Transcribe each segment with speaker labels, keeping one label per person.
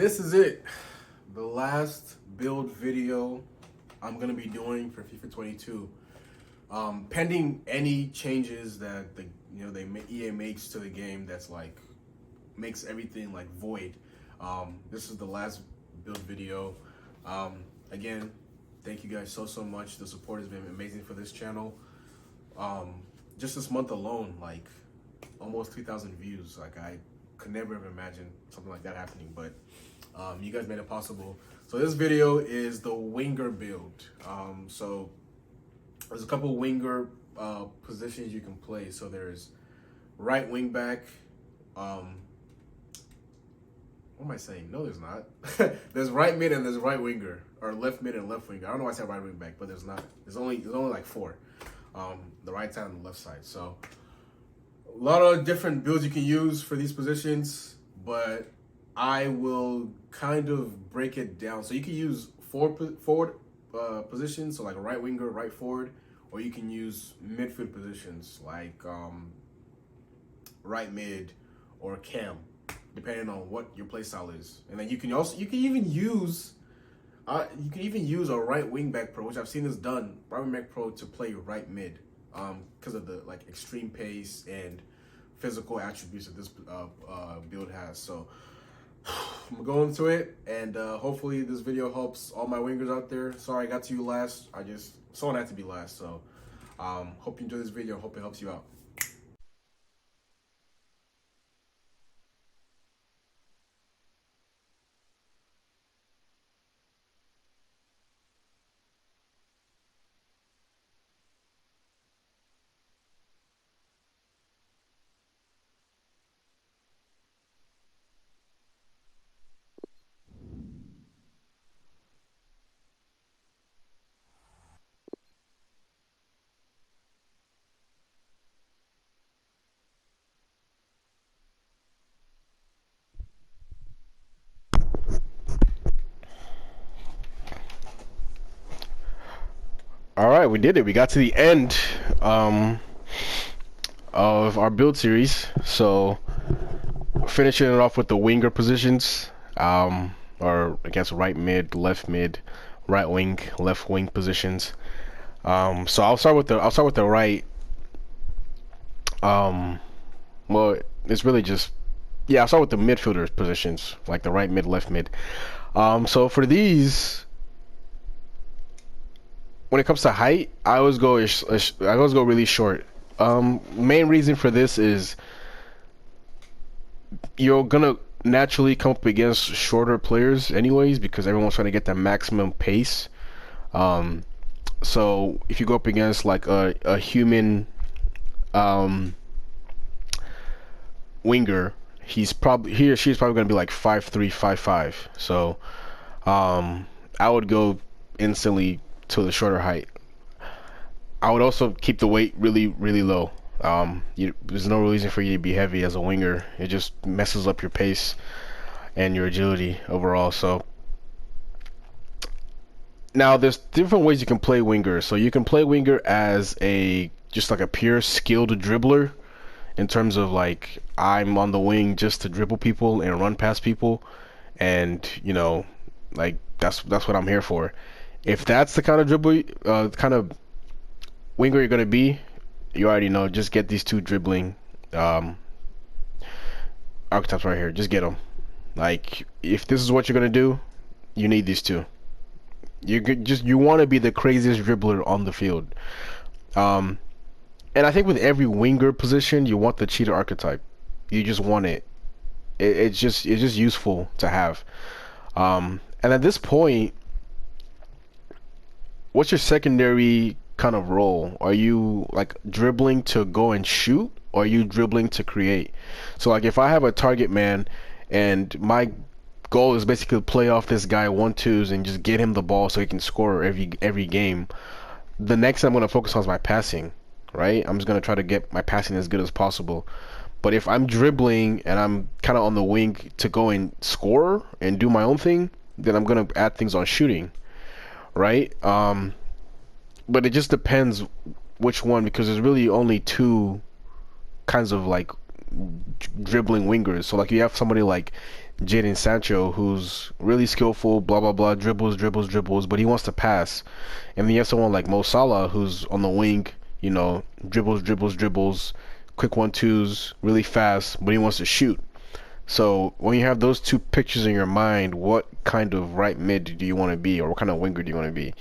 Speaker 1: this is it. The last build video I'm gonna be doing for FIFA 22. Pending any changes that EA makes to the game that's like makes everything like void. This is the last build video. Again, thank you guys so much. The support has been amazing for this channel. Just this month alone, like almost 3,000 views. Like I could never have imagined something like that happening, but you guys made it possible. So this video is the winger build. So there's a couple winger positions you can play. So there's right wing back. What am I saying? No, there's not. There's right mid and there's right winger, or left mid and left winger. I don't know why I said right wing back, but there's not. There's only like four. The right side and the left side. So a lot of different builds you can use for these positions, but I will kind of break it down. So you can use forward positions, so like a right winger, right forward, or you can use midfield positions like right mid or cam, depending on what your play style is. And then you can even use a right wing back pro, which I've seen this done, right wing back pro, to play right mid, because of the like extreme pace and physical attributes that this build has. So I'm gonna go into it, and hopefully this video helps all my wingers out there. Sorry I got to you last. Someone had to be last. So hope you enjoy this video. Hope it helps you out. All right, we did it. We got to the end of our build series. So finishing it off with the winger positions, or I guess right mid, right wing, left wing positions. So I'll start with the right. Well, it's really just, yeah, I'll start with the midfielders positions, like the right mid, left mid. So for these, when it comes to height, I always go really short. Main reason for this is you're gonna naturally come up against shorter players anyways, because everyone's trying to get the maximum pace. So if you go up against like a human winger, he or she is probably gonna be like 5'3", 5'5". So I would go instantly to the shorter height. I would also keep the weight really low. There's no reason for you to be heavy as a winger. It just messes up your pace and your agility overall. So now there's different ways you can play winger. So you can play winger as just like a pure skilled dribbler, in terms of like, I'm on the wing just to dribble people and run past people, and like that's what I'm here for. If that's the kind of kind of winger you're gonna be, you already know. Just get these two dribbling archetypes right here. Just get them. Like, if this is what you're gonna do, you need these two. You want to be the craziest dribbler on the field. And I think with every winger position, you want the cheater archetype. You just want it. It's just useful to have. And at this point, what's your secondary kind of role? Are you like dribbling to go and shoot, or are you dribbling to create? So like, if I have a target man and my goal is basically to play off this guy 1-2s and just get him the ball so he can score every game, the next thing I'm going to focus on is my passing, right? I'm just going to try to get my passing as good as possible. But if I'm dribbling and I'm kind of on the wing to go and score and do my own thing, then I'm going to add things on shooting, right? But it just depends which one, because there's really only two kinds of like
Speaker 2: dribbling wingers. So like you have somebody like Jadon Sancho who's really skillful, blah blah blah, dribbles, but he wants to pass. And then you have someone like Mo Salah who's on the wing, you know, dribbles, quick 1-2s, really fast, but he wants to shoot. So when you have those two pictures in your mind, what kind of right mid do you want to be, or what kind of winger do you want to be?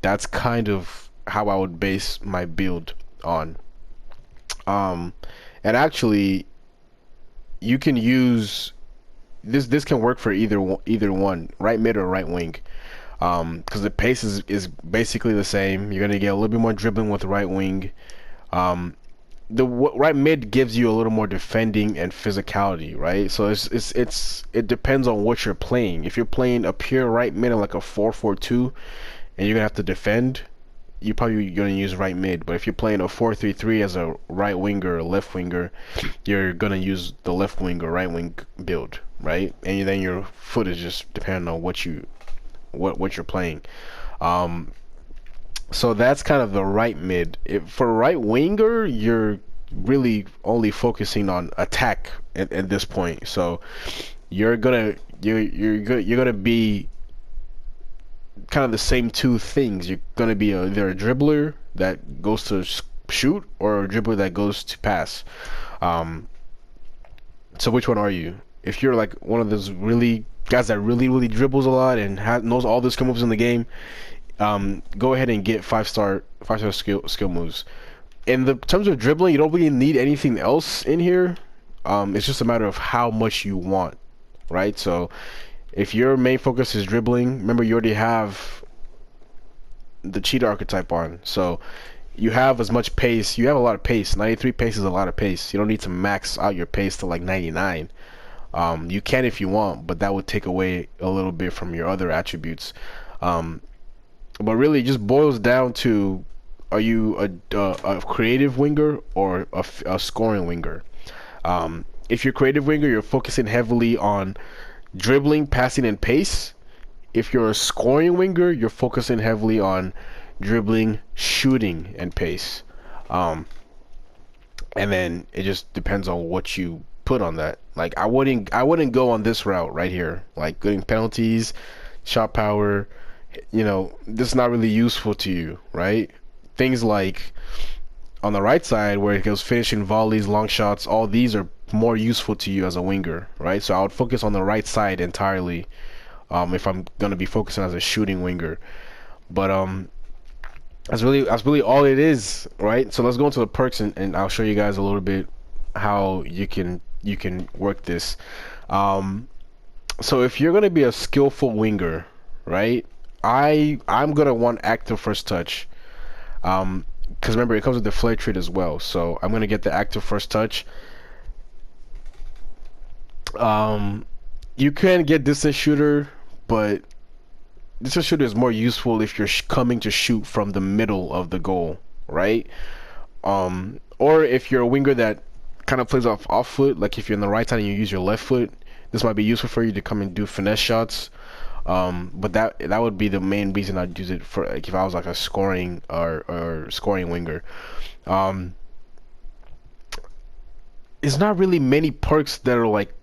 Speaker 2: That's kind of how I would base my build on. Um, and actually, you can use this. This can work for either one, right mid or right wing. Because the pace is basically the same. You're gonna get a little bit more dribbling with the right wing. Um, the right mid gives you a little more defending and physicality, right? So it depends on what you're playing. If you're playing a pure right mid like a 4-4-2, and you're gonna have to defend, you probably gonna use right mid. But if you're playing a 4-3-3 as a right winger or left winger, you're gonna use the left wing or right wing build, right? And then your foot is just depending on what you're playing. So that's kind of the right mid. For right winger, you're really only focusing on attack at this point. So you're gonna be kind of the same two things. You're gonna be either a dribbler that goes to shoot or a dribbler that goes to pass. So which one are you? If you're like one of those really guys that really dribbles a lot and knows all the skill moves in the game, go ahead and get five-star skill moves. In the terms of dribbling, you don't really need anything else in here. It's just a matter of how much you want, right? So if your main focus is dribbling, remember you already have the cheetah archetype on, so you have as much pace. You have a lot of pace. 93 pace is a lot of pace. You don't need to max out your pace to like 99. You can if you want, but that would take away a little bit from your other attributes. But really, it just boils down to: are you a creative winger or a scoring winger? If you're creative winger, you're focusing heavily on dribbling, passing, and pace. If you're a scoring winger, you're focusing heavily on dribbling, shooting, and pace. And then it just depends on what you put on that. Like I wouldn't go on this route right here. Like getting penalties, shot power. You know, this is not really useful to you, right? Things like on the right side where it goes finishing volleys, long shots, all these are more useful to you as a winger, right? So I would focus on the right side entirely if I'm gonna be focusing as a shooting winger. But that's really all it is, right? So let's go into the perks and I'll show you guys a little bit how you can work this. So if you're gonna be a skillful winger, right? I'm gonna want active first touch. Because remember, it comes with the flare trait as well. So I'm gonna get the active first touch. You can get distance shooter, but distance shooter is more useful if you're coming to shoot from the middle of the goal, right? Or if you're a winger that kind of plays off foot, like if you're on the right side and you use your left foot, this might be useful for you to come and do finesse shots. But that would be the main reason I'd use it for, like, if I was like a scoring or scoring winger. It's not really many perks that are like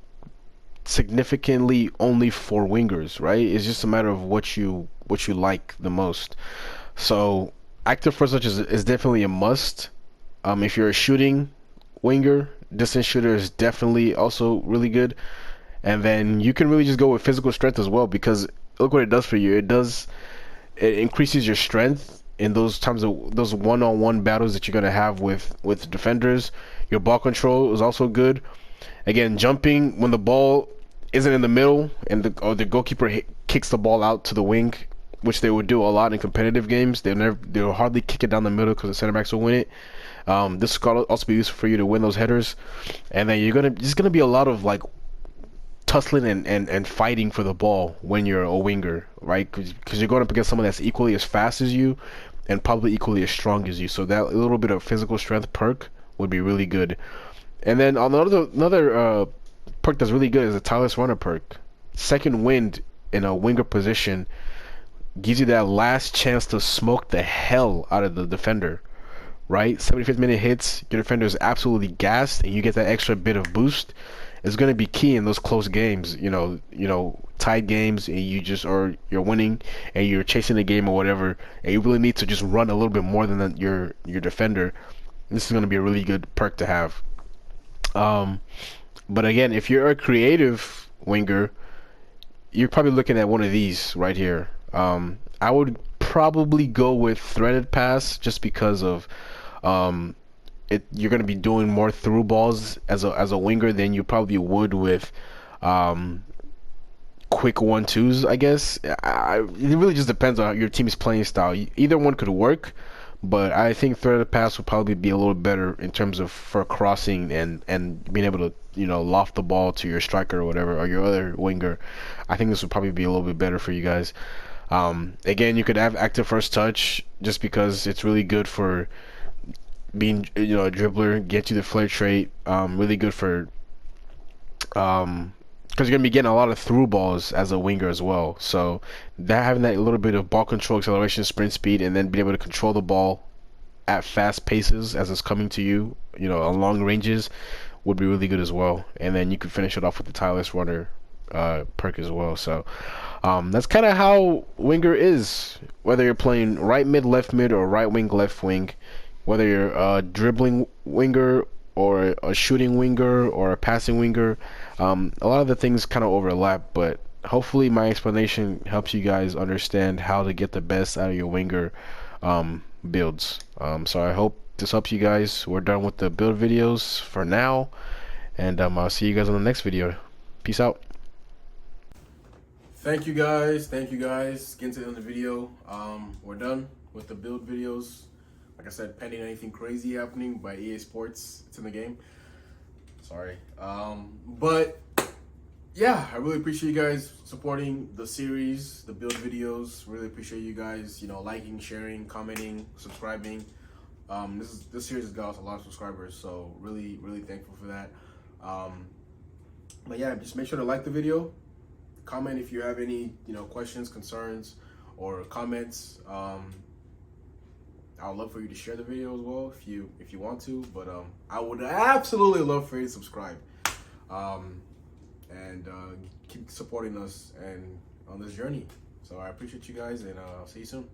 Speaker 2: significantly only for wingers, right? It's just a matter of what you like the most. So active first touch is definitely a must. If you're a shooting winger, distance shooter is definitely also really good. And then you can really just go with physical strength as well, because look what it does for you. It increases your strength in those times of those one-on-one battles that you're gonna have with defenders. Your ball control is also good. Again, jumping when the ball isn't in the middle and the goalkeeper kicks the ball out to the wing, which they would do a lot in competitive games. They'll hardly kick it down the middle because the center backs will win it. This will also be useful for you to win those headers. And then there's gonna be a lot of like tussling and fighting for the ball when you're a winger, right? Because you're going up against someone that's equally as fast as you and probably equally as strong as you. So that little bit of physical strength perk would be really good. And then another perk that's really good is a tireless runner perk. Second wind in a winger position gives you that last chance to smoke the hell out of the defender, right? 75th minute hits, your defender is absolutely gassed, and you get that extra bit of boost. It's going to be key in those close games, tied games, and or you're winning and you're chasing the game or whatever, and you really need to just run a little bit more than your defender. This is going to be a really good perk to have. But again, if you're a creative winger, you're probably looking at one of these right here. I would probably go with threaded pass just because of you're going to be doing more through balls as a winger than you probably would with quick 1-2s, I guess. It really just depends on your team's playing style. Either one could work, but I think threaded pass would probably be a little better in terms of for crossing and being able to loft the ball to your striker or whatever, or your other winger. I think this would probably be a little bit better for you guys. Again, you could have active first touch just because it's really good for being a dribbler, get you the flair trait. Really good for because you're gonna be getting a lot of through balls as a winger as well. So that having that little bit of ball control, acceleration, sprint speed, and then being able to control the ball at fast paces as it's coming to you, on long ranges, would be really good as well. And then you could finish it off with the tireless runner perk as well. So that's kind of how winger is. Whether you're playing right mid, left mid, or right wing, left wing, whether you're a dribbling winger or a shooting winger or a passing winger, a lot of the things kind of overlap, but hopefully my explanation helps you guys understand how to get the best out of your winger builds. So I hope this helps you guys. We're done with the build videos for now, and I'll see you guys on the next video. Peace out.
Speaker 1: Thank you guys. Getting to the end of the video. We're done with the build videos. Like I said, pending anything crazy happening by EA Sports, it's in the game. Sorry. But yeah, I really appreciate you guys supporting the series, the build videos. Really appreciate you guys, liking, sharing, commenting, subscribing. This series has got us a lot of subscribers, so really, really thankful for that. But yeah, just make sure to like the video, comment if you have any, questions, concerns, or comments. I would love for you to share the video as well if you want to, but I would absolutely love for you to subscribe and keep supporting us and on this journey. So I appreciate you guys, and I'll see you soon.